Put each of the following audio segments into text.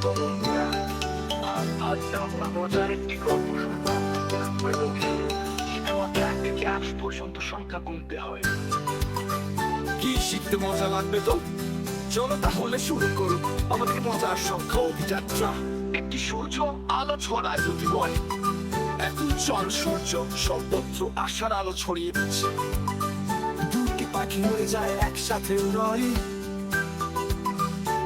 স্বাগত বন্ধুরা। আজ আমরা মজার একটি গল্প শুনবো। এক থেকে 8 পর্যন্ত সংখ্যা গুনতে হয়। কি শিখতে মজা লাগবে তো? চলো তাহলে শুরু করুন আমাদের মজার সংখ্যা অভিযাত্রা। একটি সূর্য আলো ছড়ায় যদি বলে, এখন চল সূর্য সর্বত্র আশার আলো ছড়িয়ে দিচ্ছে। দুটি পাখি হয়ে যায় একসাথে উড়াই,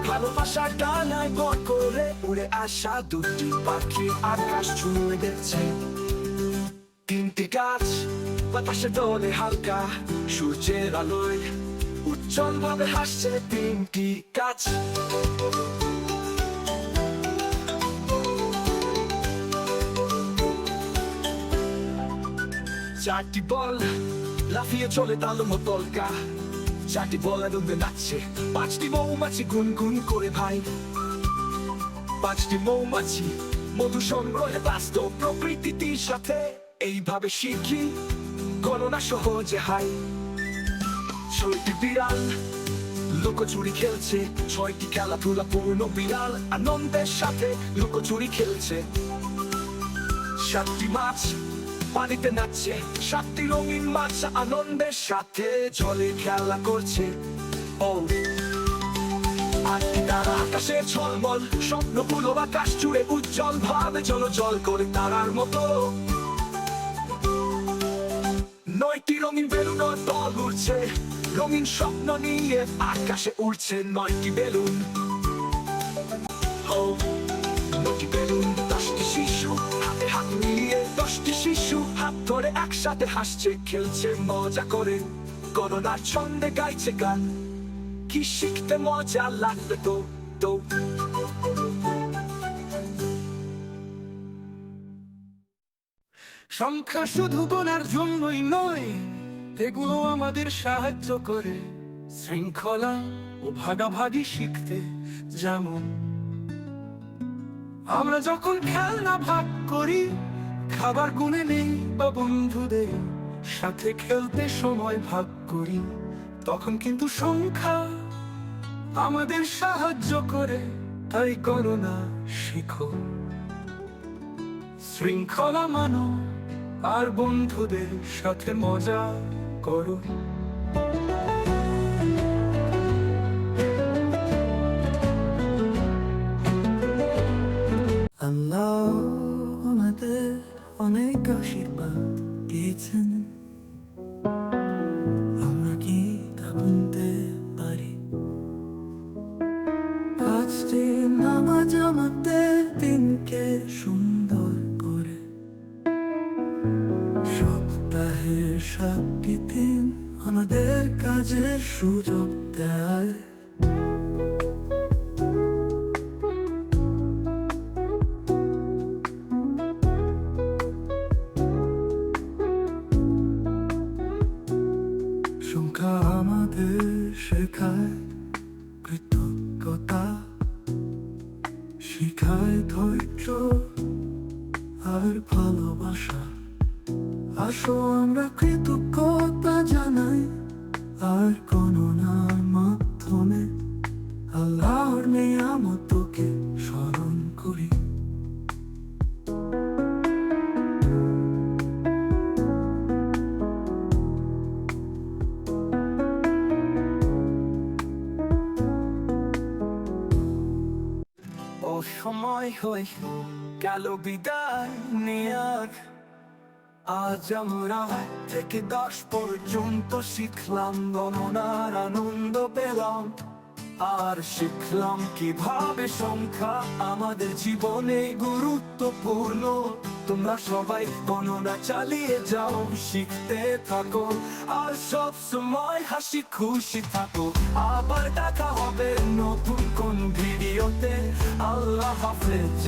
ভালোবাসার ডানায় বর করে উড়ে আসা দুটি পাখি আকাশ ছুঁয়ে দেখছে। তিনটি গাছ বাতাসে দোলে হালকা, সূর্যের আলোয় উজ্জ্বল ভাবে হাসছে তিনটি গাছ। চারটি বল লাফিয়ে চলে তাল মতলকা, চারটি বল আনন্দে নাচছে। পাঁচটি মৌমাছি গুনগুন করে ভাই, পাঁচটি মৌমাছি মধু সংগ্রহে ব্যস্ত প্রকৃতির সাথে। এইভাবে শিখি গণনা সহজে হাই। ছয়টি বিড়াল লুকোচুরি খেলছে, 6টি খেলাধুলা পূর্ণ বিড়াল আনন্দের সাথে লুকোচুরি খেলছে। 7টি মাছ পানিতে নাচছে, 7টি রঙিন মাছ আনন্দের সাথে জলে খেলা করছে। ও 8টি তারা আকাশে ঝলমল, স্বপ্নগুলো আকাশ জুড়ে উজ্জ্বল ভাবে জল করে তারার মতো। 9টি রঙিন বেলুনের দল উড়ছে, রঙিন স্বপ্ন নিয়ে আকাশে উড়ছে 9টি বেলুন। ও 9টি বেলুন, 10টি শিশু হাতে হাত মিলিয়ে, 10টি শিশু হাত ধরে একসাথে হাসছে খেলছে মজা করে, গণনার ছন্দে গাইছে গান। কি শিখতে মজা লাগবে তো তো। সংখ্যা শুধু গোনার জন্যই নয়, এগুলো আমাদের সাহায্য করে শৃঙ্খলা ও ভাগাভাগি শিখতে। যেমন আমরা যখন খেলনা ভাগ করি, খাবার গুনে নেই বা বন্ধুদের সাথে খেলতে সময় ভাগ করি, তখন কিন্তু সংখ্যা আমাদের সাহায্য করে। তাই গণনা শিখো, শৃঙ্খলা মানো, আর বন্ধুদের সাথে মজা করো। আল্লাহ আমাদের অনেক আশীর্বাদ দিয়েছেন, আমরা কি তা গুনতে পারি? 5টি নামাজ আমাদের দিনকে সুন্দর করে, সপ্তাহের 7টি দিন আমাদের কাজের সুযোগ দেয়। সংখ্যা আমাদের শেখায় কৃতজ্ঞতা, শিখায় ধৈর্য আর ভালোবাসা। আসো আমরা কৃতজ্ঞতা জানাই, আর গণনার মাধ্যমে আল্লাহর নিয়ামতকে স্মরণ করি। সময় হয়ে গেল বিদায় নেয়ার। আজ আমরা 1 থেকে 10 পর্যন্ত শিখলাম, গণনার আনন্দ পেলাম, আর শিখলাম কিভাবে সংখ্যা আমাদের জীবনে গুরুত্বপূর্ণ। তোমরা সবাই গণনা চালিয়ে যাও, শিখতে থাকো, আর সব সময় হাসি খুশি থাকো। আবার দেখা হবে নতুন কোন ভিডিওতে। আল্লাহ হাফেজ।